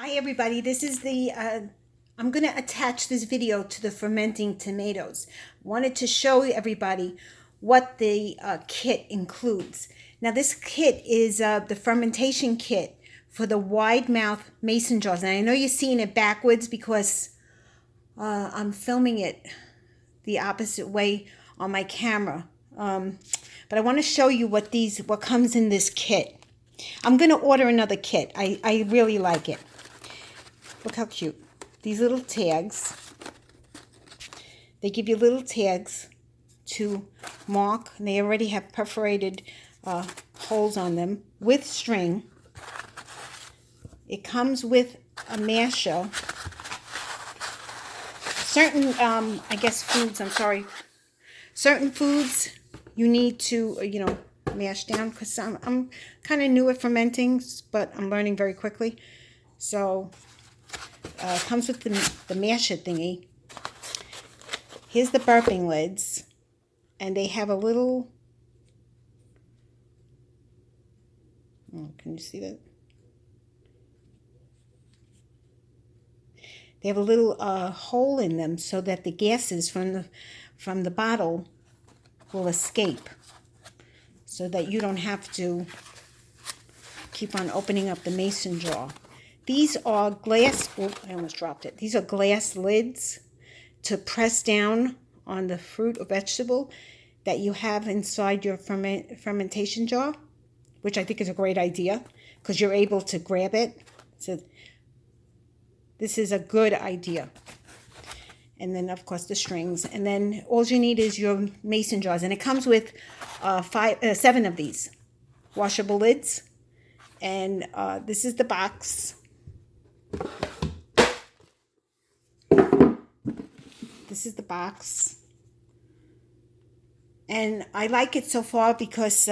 Hi everybody, this is I'm going to attach this video to the fermenting tomatoes. Wanted to show everybody what the kit includes. Now this kit is the fermentation kit for the wide mouth mason jars. And I know you're seeing it backwards because I'm filming it the opposite way on my camera. But I want to show you what comes in this kit. I'm going to order another kit. I really like it. Look how cute. These little tags. They give you little tags to mark. And they already have perforated holes on them with string. It comes with a masher. Certain, I guess foods, certain foods you need to, mash down, because I'm kind of new at fermenting, but I'm learning very quickly. So it comes with the masher thingy. Here's the burping lids, and they have a little, can you see that? They have a little hole in them so that the gases from the bottle will escape, so that you don't have to keep on opening up the mason jar. These are glass, I almost dropped it. These are glass lids to press down on the fruit or vegetable that you have inside your fermentation jar, which I think is a great idea because you're able to grab it. So this is a good idea. And then, of course, the strings. And then all you need is your mason jars. And it comes with 7 of these washable lids. And this is the box. This is the box. And I like it so far because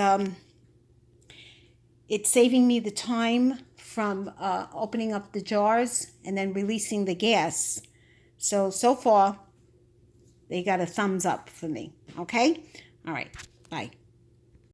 it's saving me the time from opening up the jars and then releasing the gas. So far, they got a thumbs up for me. Okay? All right. Bye.